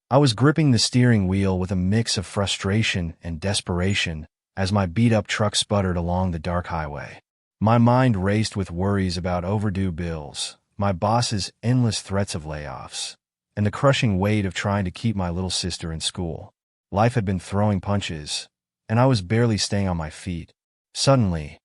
I was gripping the steering wheel with a mix of frustration and desperation as my beat-up truck sputtered along the dark highway. My mind raced with worries about overdue bills, my boss's endless threats of layoffs, and the crushing weight of trying to keep my little sister in school. Life had been throwing punches, and I was barely staying on my feet. Suddenly,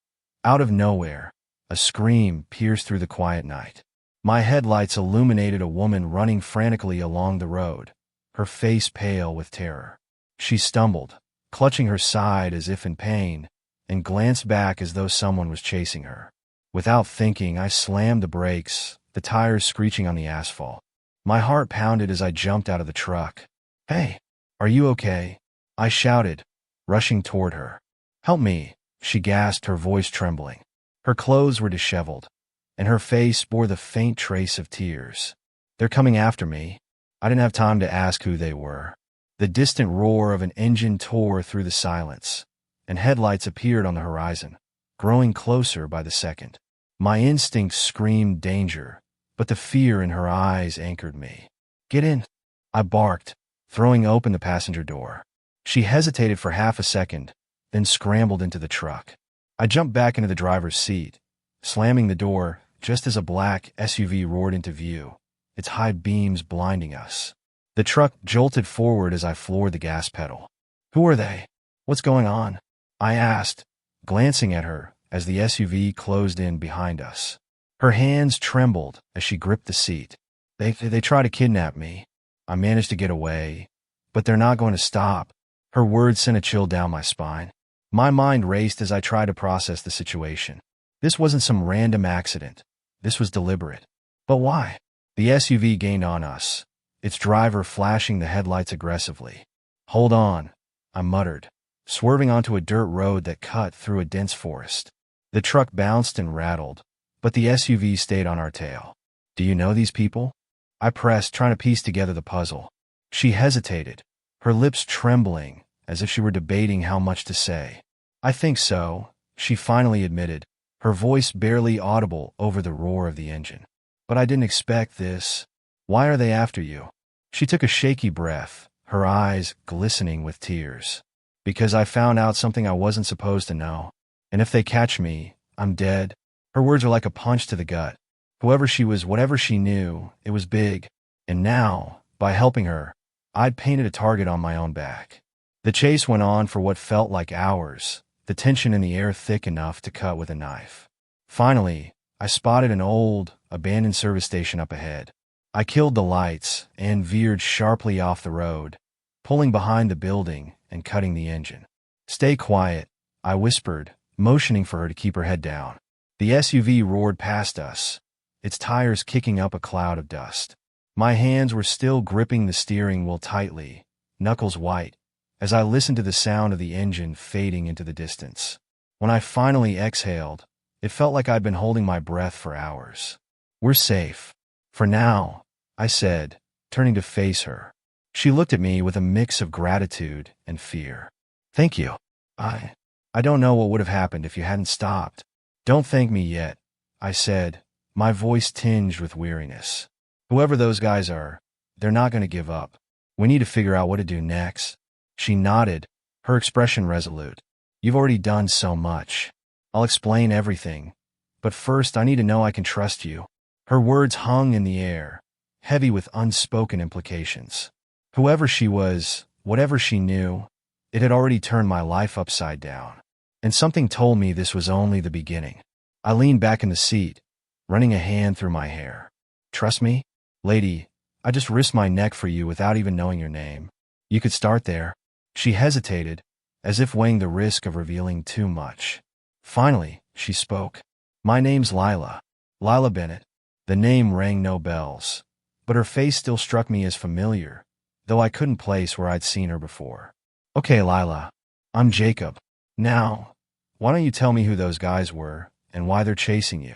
out of nowhere, a scream pierced through the quiet night. My headlights illuminated a woman running frantically along the road, her face pale with terror. She stumbled, clutching her side as if in pain, and glanced back as though someone was chasing her. Without thinking, I slammed the brakes, the tires screeching on the asphalt. My heart pounded as I jumped out of the truck. "Hey, are you okay?" I shouted, rushing toward her. "Help me," she gasped, her voice trembling. Her clothes were disheveled, and her face bore the faint trace of tears. "They're coming after me." I didn't have time to ask who they were. The distant roar of an engine tore through the silence, and headlights appeared on the horizon, growing closer by the second. My instincts screamed danger, but the fear in her eyes anchored me. "Get in," I barked, throwing open the passenger door. She hesitated for half a second, then scrambled into the truck. I jumped back into the driver's seat, slamming the door just as a black SUV roared into view, its high beams blinding us. The truck jolted forward as I floored the gas pedal. "Who are they? What's going on?" I asked, glancing at her as the SUV closed in behind us. Her hands trembled as she gripped the seat. They try to kidnap me. I managed to get away, but they're not going to stop." Her words sent a chill down my spine. My mind raced as I tried to process the situation. This wasn't some random accident. This was deliberate. But why? The SUV gained on us, its driver flashing the headlights aggressively. "Hold on," I muttered, swerving onto a dirt road that cut through a dense forest. The truck bounced and rattled, but the SUV stayed on our tail. "Do you know these people?" I pressed, trying to piece together the puzzle. She hesitated, her lips trembling as if she were debating how much to say. "I think so," she finally admitted, her voice barely audible over the roar of the engine. "But I didn't expect this. Why are they after you?" She took a shaky breath, her eyes glistening with tears. "Because I found out something I wasn't supposed to know. And if they catch me, I'm dead." Her words were like a punch to the gut. Whoever she was, whatever she knew, it was big. And now, by helping her, I'd painted a target on my own back. The chase went on for what felt like hours, the tension in the air thick enough to cut with a knife. Finally, I spotted an old, abandoned service station up ahead. I killed the lights and veered sharply off the road, pulling behind the building and cutting the engine. "Stay quiet," I whispered, motioning for her to keep her head down. The SUV roared past us, its tires kicking up a cloud of dust. My hands were still gripping the steering wheel tightly, knuckles white, as I listened to the sound of the engine fading into the distance. When I finally exhaled, it felt like I'd been holding my breath for hours. "We're safe. For now," I said, turning to face her. She looked at me with a mix of gratitude and fear. "Thank you. I don't know what would have happened if you hadn't stopped." "Don't thank me yet," I said, my voice tinged with weariness. "Whoever those guys are, they're not going to give up. We need to figure out what to do next." She nodded, her expression resolute. "You've already done so much. I'll explain everything. But first, I need to know I can trust you." Her words hung in the air, heavy with unspoken implications. Whoever she was, whatever she knew, it had already turned my life upside down. And something told me this was only the beginning. I leaned back in the seat, running a hand through my hair. "Trust me? Lady, I just risked my neck for you without even knowing your name. You could start there." She hesitated, as if weighing the risk of revealing too much. Finally, she spoke. "My name's Lila. Lila Bennett." The name rang no bells, but her face still struck me as familiar, though I couldn't place where I'd seen her before. "Okay, Lila. I'm Jacob. Now, why don't you tell me who those guys were and why they're chasing you?"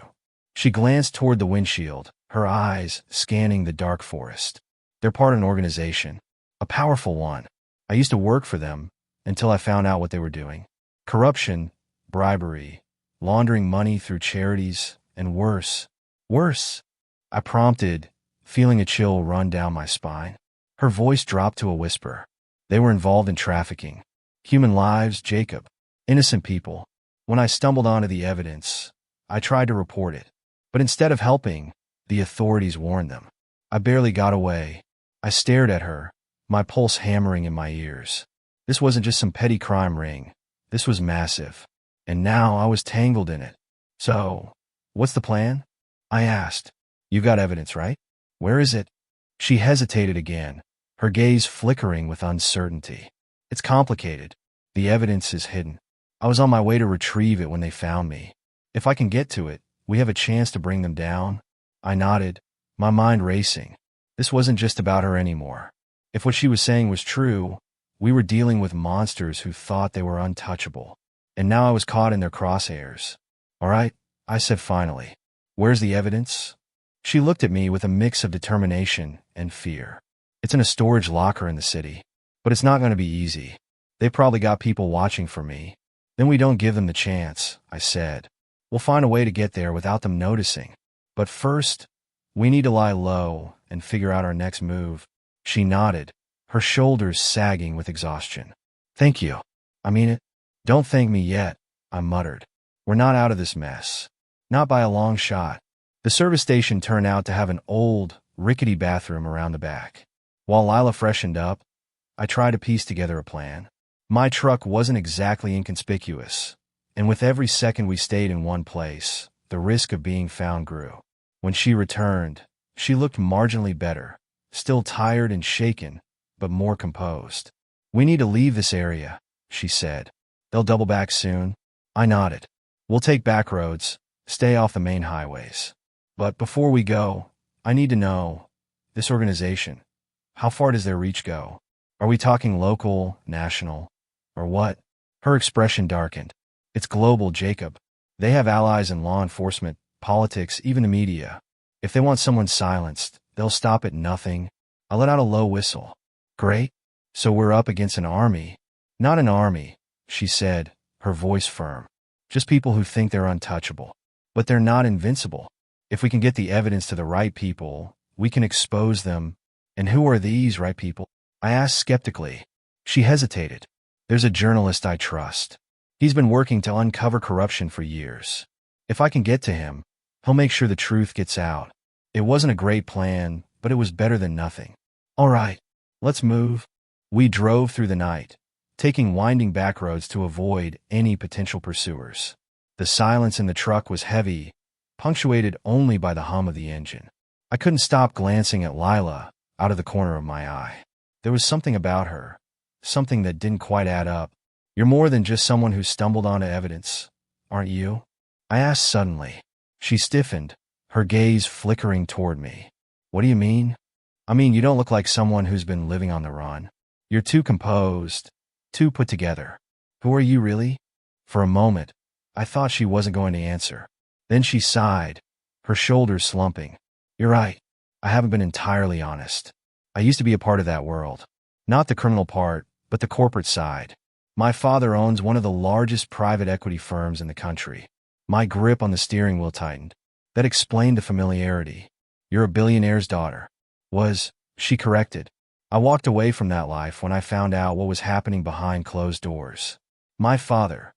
She glanced toward the windshield, her eyes scanning the dark forest. "They're part of an organization, a powerful one. I used to work for them until I found out what they were doing. Corruption, bribery, laundering money through charities, and worse." "Worse?" I prompted, feeling a chill run down my spine. Her voice dropped to a whisper. They were involved in trafficking. Human lives, Jacob. Innocent people. When I stumbled onto the evidence, I tried to report it. But instead of helping, the authorities warned them. I barely got away. I stared at her, my pulse hammering in my ears. This wasn't just some petty crime ring. This was massive. And now I was tangled in it. So, what's the plan? I asked. You got evidence, right? Where is it? She hesitated again, her gaze flickering with uncertainty. It's complicated. The evidence is hidden. I was on my way to retrieve it when they found me. If I can get to it, we have a chance to bring them down. I nodded, my mind racing. This wasn't just about her anymore. If what she was saying was true, we were dealing with monsters who thought they were untouchable. And now I was caught in their crosshairs. All right, I said finally. Where's the evidence? She looked at me with a mix of determination and fear. It's in a storage locker in the city. But it's not going to be easy. They probably got people watching for me. Then we don't give them the chance, I said. We'll find a way to get there without them noticing. But first, we need to lie low and figure out our next move. She nodded, her shoulders sagging with exhaustion. Thank you. I mean it. Don't thank me yet, I muttered. We're not out of this mess. Not by a long shot. The service station turned out to have an old, rickety bathroom around the back. While Lila freshened up, I tried to piece together a plan. My truck wasn't exactly inconspicuous, and with every second we stayed in one place, the risk of being found grew. When she returned, she looked marginally better, still tired and shaken, but more composed. We need to leave this area, she said. They'll double back soon. I nodded. We'll take back roads, stay off the main highways. But before we go, I need to know, this organization, how far does their reach go? Are we talking local, national, or what? Her expression darkened. It's global, Jacob. They have allies in law enforcement, politics, even the media. If they want someone silenced, they'll stop at nothing. I let out a low whistle. Great. So we're up against an army. Not an army, she said, her voice firm. Just people who think they're untouchable. But they're not invincible. If we can get the evidence to the right people, we can expose them. And who are these right people? I asked skeptically. She hesitated. There's a journalist I trust. He's been working to uncover corruption for years. If I can get to him, he'll make sure the truth gets out. It wasn't a great plan, but it was better than nothing. All right, let's move. We drove through the night, taking winding back roads to avoid any potential pursuers. The silence in the truck was heavy, punctuated only by the hum of the engine. I couldn't stop glancing at Lila out of the corner of my eye. There was something about her, something that didn't quite add up. You're more than just someone who stumbled onto evidence, aren't you? I asked suddenly. She stiffened, her gaze flickering toward me. What do you mean? I mean, you don't look like someone who's been living on the run. You're too composed, too put together. Who are you really? For a moment, I thought she wasn't going to answer. Then she sighed, her shoulders slumping. You're right. I haven't been entirely honest. I used to be a part of that world. Not the criminal part, but the corporate side. My father owns one of the largest private equity firms in the country. My grip on the steering wheel tightened. That explained the familiarity. You're a billionaire's daughter. She corrected. I walked away from that life when I found out what was happening behind closed doors. My father.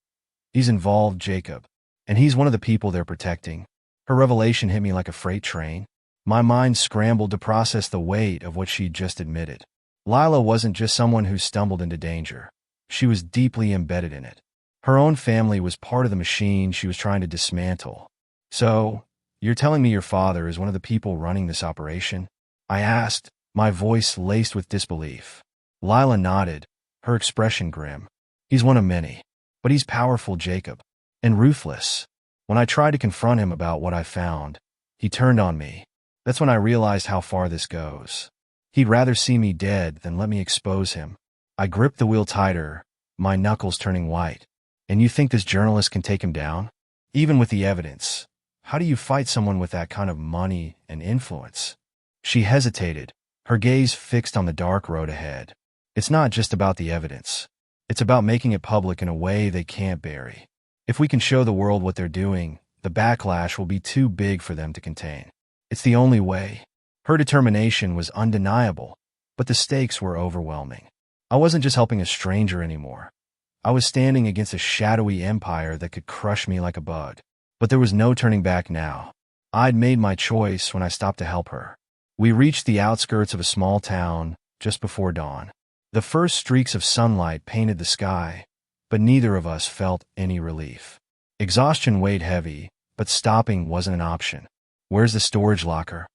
He's involved, Jacob. And he's one of the people they're protecting. Her revelation hit me like a freight train. My mind scrambled to process the weight of what she'd just admitted. Lila wasn't just someone who stumbled into danger. She was deeply embedded in it. Her own family was part of the machine she was trying to dismantle. So, you're telling me your father is one of the people running this operation? I asked, my voice laced with disbelief. Lila nodded, her expression grim. He's one of many. But he's powerful, Jacob. And ruthless. When I tried to confront him about what I found, he turned on me. That's when I realized how far this goes. He'd rather see me dead than let me expose him. I gripped the wheel tighter, my knuckles turning white. And you think this journalist can take him down? Even with the evidence. How do you fight someone with that kind of money and influence? She hesitated, her gaze fixed on the dark road ahead. It's not just about the evidence. It's about making it public in a way they can't bury. If we can show the world what they're doing, the backlash will be too big for them to contain. It's the only way. Her determination was undeniable, but the stakes were overwhelming. I wasn't just helping a stranger anymore. I was standing against a shadowy empire that could crush me like a bug. But there was no turning back now. I'd made my choice when I stopped to help her. We reached the outskirts of a small town just before dawn. The first streaks of sunlight painted the sky, but neither of us felt any relief. Exhaustion weighed heavy, but stopping wasn't an option. "Where's the storage locker?"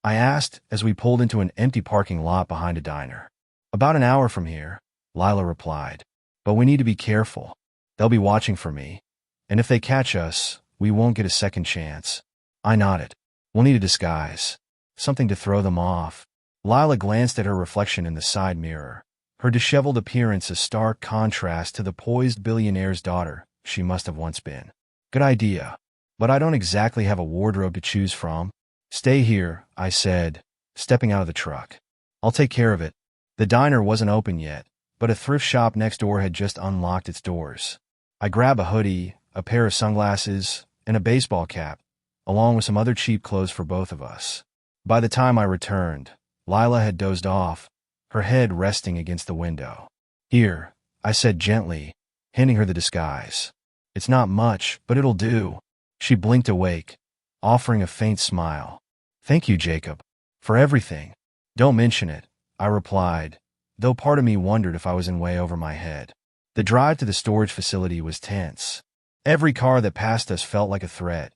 I asked as we pulled into an empty parking lot behind a diner. "About an hour from here," Lila replied. "But we need to be careful. They'll be watching for me, and if they catch us, we won't get a second chance." I nodded. "We'll need a disguise. Something to throw them off." Lila glanced at her reflection in the side mirror, her disheveled appearance a stark contrast to the poised billionaire's daughter she must have once been. "Good idea. But I don't exactly have a wardrobe to choose from." "Stay here," I said, stepping out of the truck. "I'll take care of it." The diner wasn't open yet, but a thrift shop next door had just unlocked its doors. I grabbed a hoodie, a pair of sunglasses, and a baseball cap, along with some other cheap clothes for both of us. By the time I returned, Lila had dozed off, her head resting against the window. "Here," I said gently, handing her the disguise. "It's not much, but it'll do." She blinked awake, offering a faint smile. "Thank you, Jacob, for everything." "Don't mention it," I replied, though part of me wondered if I was in way over my head. The drive to the storage facility was tense. Every car that passed us felt like a threat,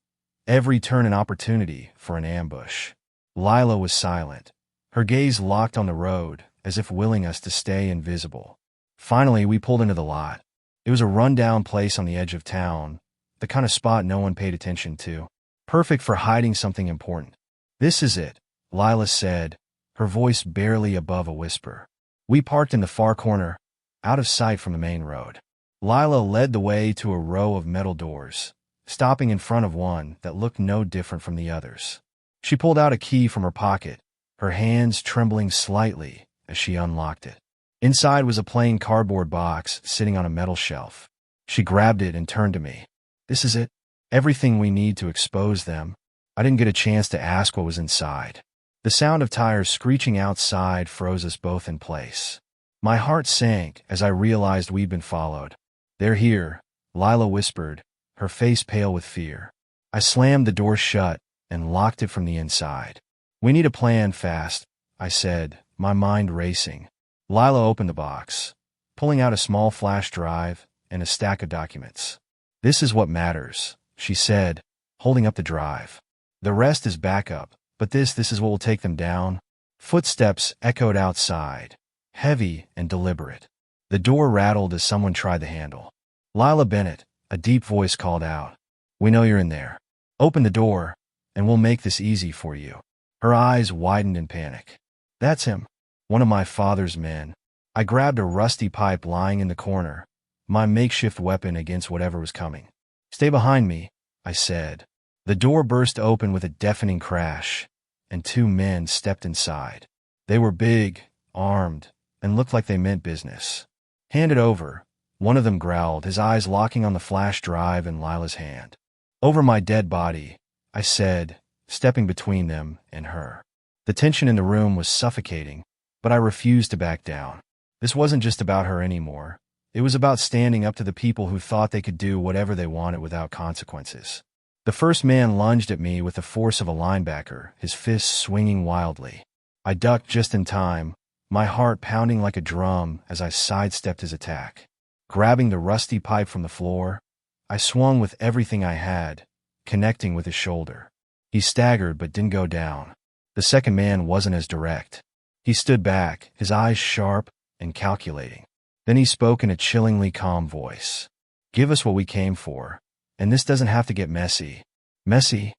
every turn an opportunity for an ambush. Lila was silent, her gaze locked on the road, as if willing us to stay invisible. Finally, we pulled into the lot. It was a rundown place on the edge of town, the kind of spot no one paid attention to. Perfect for hiding something important. "This is it," Lila said, her voice barely above a whisper. We parked in the far corner, out of sight from the main road. Lila led the way to a row of metal doors, stopping in front of one that looked no different from the others. She pulled out a key from her pocket, her hands trembling slightly as she unlocked it. Inside was a plain cardboard box sitting on a metal shelf. She grabbed it and turned to me. "This is it. Everything we need to expose them." I didn't get a chance to ask what was inside. The sound of tires screeching outside froze us both in place. My heart sank as I realized we'd been followed. "They're here," Lila whispered, her face pale with fear. I slammed the door shut and locked it from the inside. "We need a plan fast," I said, my mind racing. Lila opened the box, pulling out a small flash drive and a stack of documents. "This is what matters," she said, holding up the drive. "The rest is backup, but this is what will take them down." Footsteps echoed outside, heavy and deliberate. The door rattled as someone tried the handle. "Lila Bennett," a deep voice called out. "We know you're in there. Open the door, and we'll make this easy for you." Her eyes widened in panic. "That's him, one of my father's men." I grabbed a rusty pipe lying in the corner, my makeshift weapon against whatever was coming. "Stay behind me," I said. The door burst open with a deafening crash, and two men stepped inside. They were big, armed, and looked like they meant business. "Hand it over," one of them growled, his eyes locking on the flash drive in Lila's hand. "Over my dead body," I said, stepping between them and her. The tension in the room was suffocating, but I refused to back down. This wasn't just about her anymore. It was about standing up to the people who thought they could do whatever they wanted without consequences. The first man lunged at me with the force of a linebacker, his fists swinging wildly. I ducked just in time, my heart pounding like a drum as I sidestepped his attack. Grabbing the rusty pipe from the floor, I swung with everything I had, connecting with his shoulder. He staggered but didn't go down. The second man wasn't as direct. He stood back, his eyes sharp and calculating. Then he spoke in a chillingly calm voice. "Give us what we came for, and this doesn't have to get messy." "Messy?"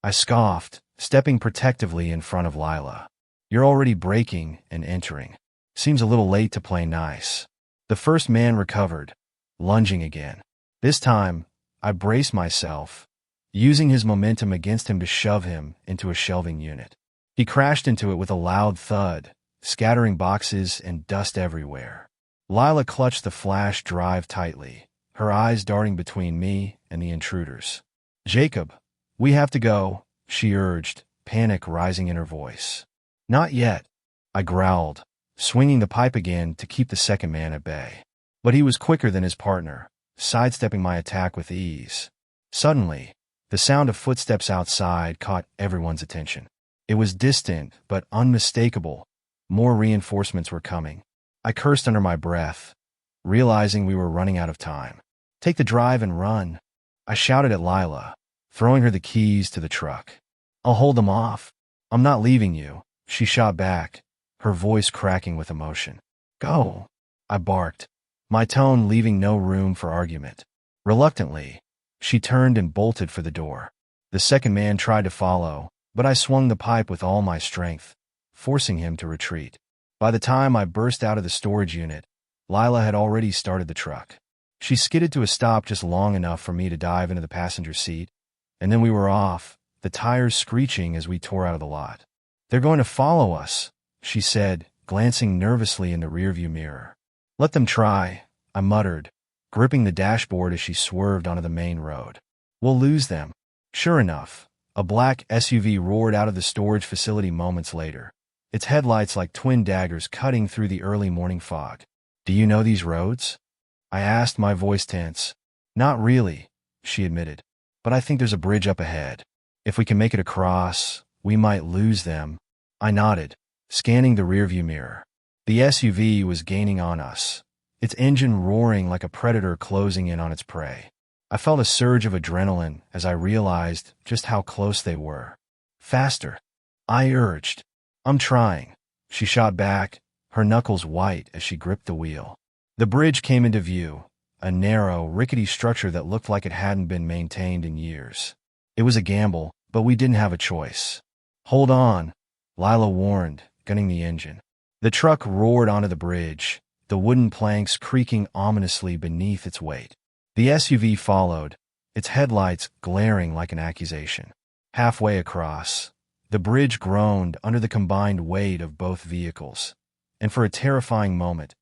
I scoffed, stepping protectively in front of Lila. "You're already breaking and entering. Seems a little late to play nice." The first man recovered, lunging again. This time, I braced myself, using his momentum against him to shove him into a shelving unit. He crashed into it with a loud thud, scattering boxes and dust everywhere. Lila clutched the flash drive tightly, her eyes darting between me and the intruders. "Jacob, we have to go," she urged, panic rising in her voice. "Not yet," I growled, swinging the pipe again to keep the second man at bay. But he was quicker than his partner, sidestepping my attack with ease. Suddenly, the sound of footsteps outside caught everyone's attention. It was distant, but unmistakable. More reinforcements were coming. I cursed under my breath, realizing we were running out of time. "Take the drive and run," I shouted at Lila, throwing her the keys to the truck. "I'll hold them off." "I'm not leaving you," she shot back, her voice cracking with emotion. "Go," I barked, my tone leaving no room for argument. Reluctantly, she turned and bolted for the door. The second man tried to follow, but I swung the pipe with all my strength, forcing him to retreat. By the time I burst out of the storage unit, Lila had already started the truck. She skidded to a stop just long enough for me to dive into the passenger seat, and then we were off, the tires screeching as we tore out of the lot. "They're going to follow us," she said, glancing nervously in the rearview mirror. "Let them try," I muttered, gripping the dashboard as she swerved onto the main road. "We'll lose them." Sure enough, a black SUV roared out of the storage facility moments later, its headlights like twin daggers cutting through the early morning fog. "Do you know these roads?" I asked, my voice tense. "Not really," she admitted, "but I think there's a bridge up ahead. If we can make it across, we might lose them." I nodded, scanning the rearview mirror. The SUV was gaining on us, its engine roaring like a predator closing in on its prey. I felt a surge of adrenaline as I realized just how close they were. "Faster," I urged. "I'm trying," she shot back, her knuckles white as she gripped the wheel. The bridge came into view, a narrow, rickety structure that looked like it hadn't been maintained in years. It was a gamble, but we didn't have a choice. "Hold on," Lila warned, gunning the engine. The truck roared onto the bridge, the wooden planks creaking ominously beneath its weight. The SUV followed, its headlights glaring like an accusation. Halfway across, the bridge groaned under the combined weight of both vehicles, and for a terrifying moment,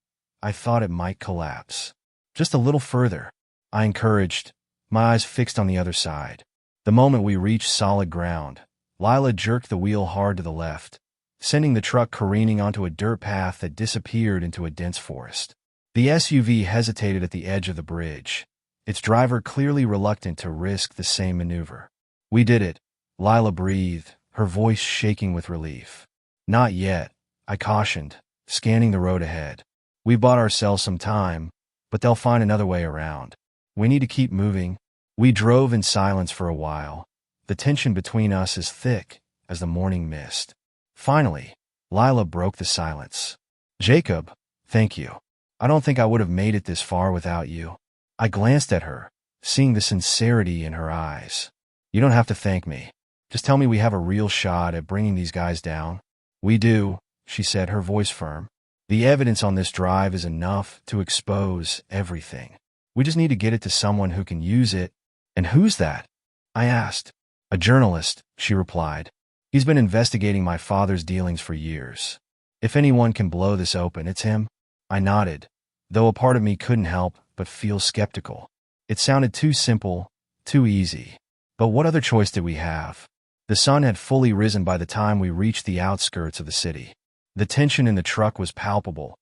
I thought it might collapse. "Just a little further," I encouraged, my eyes fixed on the other side. The moment we reached solid ground, Lila jerked the wheel hard to the left, sending the truck careening onto a dirt path that disappeared into a dense forest. The SUV hesitated at the edge of the bridge, its driver clearly reluctant to risk the same maneuver. "We did it," Lila breathed, her voice shaking with relief. "Not yet," I cautioned, scanning the road ahead. "We bought ourselves some time, but they'll find another way around. We need to keep moving." We drove in silence for a while, the tension between us as thick as the morning mist. Finally, Lila broke the silence. "Jacob, thank you. I don't think I would have made it this far without you." I glanced at her, seeing the sincerity in her eyes. "You don't have to thank me. Just tell me we have a real shot at bringing these guys down." "We do," she said, her voice firm. "The evidence on this drive is enough to expose everything. We just need to get it to someone who can use it." "And who's that?" I asked. "A journalist," she replied. "He's been investigating my father's dealings for years. If anyone can blow this open, it's him." I nodded, though a part of me couldn't help but feel skeptical. It sounded too simple, too easy. But what other choice did we have? The sun had fully risen by the time we reached the outskirts of the city. The tension in the truck was palpable,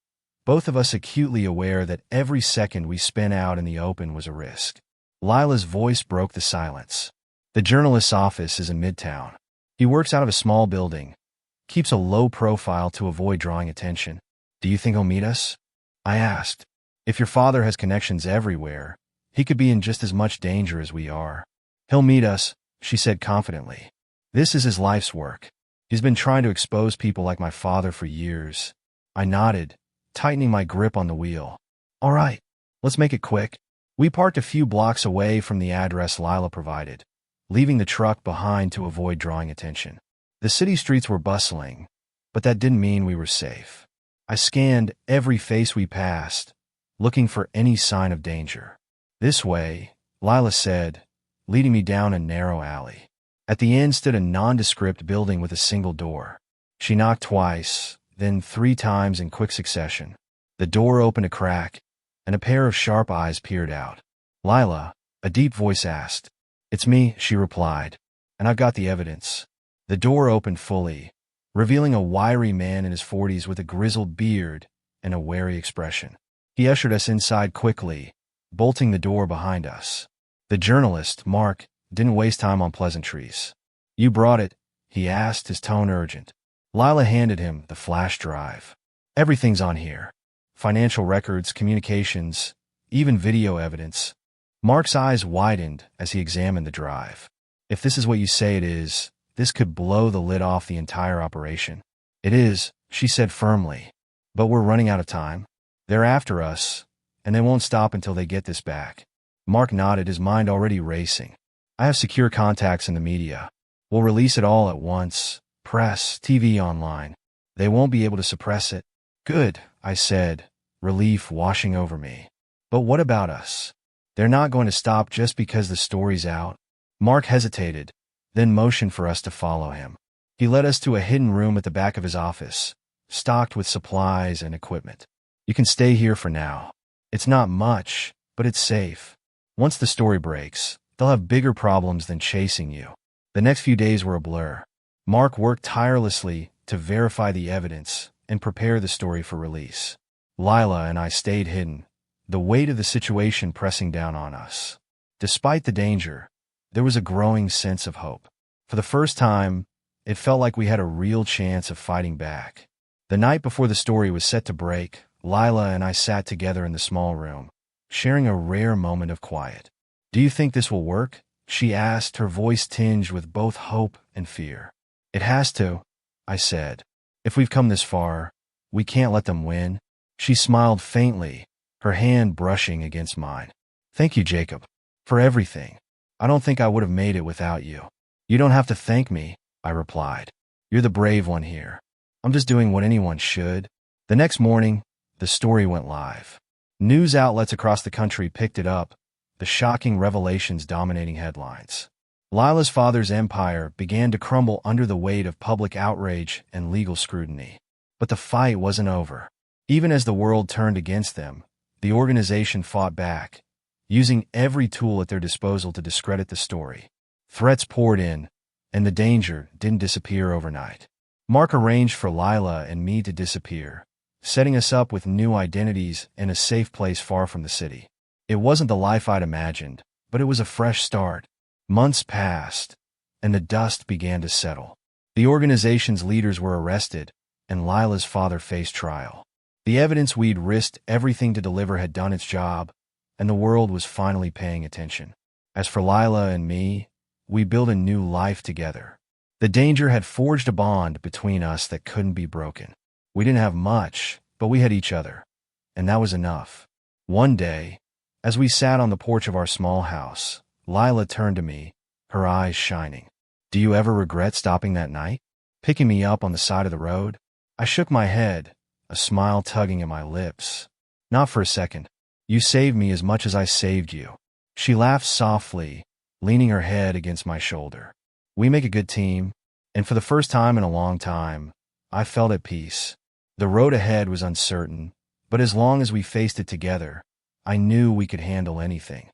both of us acutely aware that every second we spent out in the open was a risk. Lila's voice broke the silence. "The journalist's office is in Midtown. He works out of a small building, keeps a low profile to avoid drawing attention. Do you think he'll meet us?" I asked. "If your father has connections everywhere, he could be in just as much danger as we are." "He'll meet us," she said confidently. "This is his life's work. He's been trying to expose people like my father for years." I nodded, tightening my grip on the wheel. "All right, let's make it quick." We parked a few blocks away from the address Lila provided, leaving the truck behind to avoid drawing attention. The city streets were bustling, but that didn't mean we were safe. I scanned every face we passed, looking for any sign of danger. "This way," Lila said, leading me down a narrow alley. At the end stood a nondescript building with a single door. She knocked twice, then 3 times in quick succession. The door opened a crack, and a pair of sharp eyes peered out. "Lila," a deep voice asked. "It's me," she replied, "and I've got the evidence." The door opened fully, revealing a wiry man in his 40s with a grizzled beard and a wary expression. He ushered us inside quickly, bolting the door behind us. The journalist, Mark, didn't waste time on pleasantries. "You brought it?" he asked, his tone urgent. Lila handed him the flash drive. "Everything's on here. Financial records, communications, even video evidence." Mark's eyes widened as he examined the drive. "If this is what you say it is, this could blow the lid off the entire operation." "It is," she said firmly. "But we're running out of time. They're after us, and they won't stop until they get this back." Mark nodded, his mind already racing. "I have secure contacts in the media. We'll release it all at once. Press, TV, online. They won't be able to suppress it." "Good," I said, relief washing over me. "But what about us? They're not going to stop just because the story's out." Mark hesitated, then motioned for us to follow him. He led us to a hidden room at the back of his office, stocked with supplies and equipment. "You can stay here for now. It's not much, but it's safe. Once the story breaks, they'll have bigger problems than chasing you." The next few days were a blur. Mark worked tirelessly to verify the evidence and prepare the story for release. Lila and I stayed hidden, the weight of the situation pressing down on us. Despite the danger, there was a growing sense of hope. For the first time, it felt like we had a real chance of fighting back. The night before the story was set to break, Lila and I sat together in the small room, sharing a rare moment of quiet. "Do you think this will work?" she asked, her voice tinged with both hope and fear. "It has to," I said. "If we've come this far, we can't let them win." She smiled faintly, her hand brushing against mine. "Thank you, Jacob, for everything. I don't think I would have made it without you." "You don't have to thank me," I replied. "You're the brave one here. I'm just doing what anyone should." The next morning, the story went live. News outlets across the country picked it up, the shocking revelations dominating headlines. Lila's father's empire began to crumble under the weight of public outrage and legal scrutiny. But the fight wasn't over. Even as the world turned against them, the organization fought back, using every tool at their disposal to discredit the story. Threats poured in, and the danger didn't disappear overnight. Mark arranged for Lila and me to disappear, setting us up with new identities in a safe place far from the city. It wasn't the life I'd imagined, but it was a fresh start. Months passed, and the dust began to settle. The organization's leaders were arrested, and Lila's father faced trial. The evidence we'd risked everything to deliver had done its job, and the world was finally paying attention. As for Lila and me, we built a new life together. The danger had forged a bond between us that couldn't be broken. We didn't have much, but we had each other, and that was enough. One day, as we sat on the porch of our small house, Lila turned to me, her eyes shining. "Do you ever regret stopping that night? Picking me up on the side of the road?" I shook my head, a smile tugging at my lips. "Not for a second. You saved me as much as I saved you." She laughed softly, leaning her head against my shoulder. "We make a good team, and for the first time in a long time, I felt at peace. The road ahead was uncertain, but as long as we faced it together, I knew we could handle anything."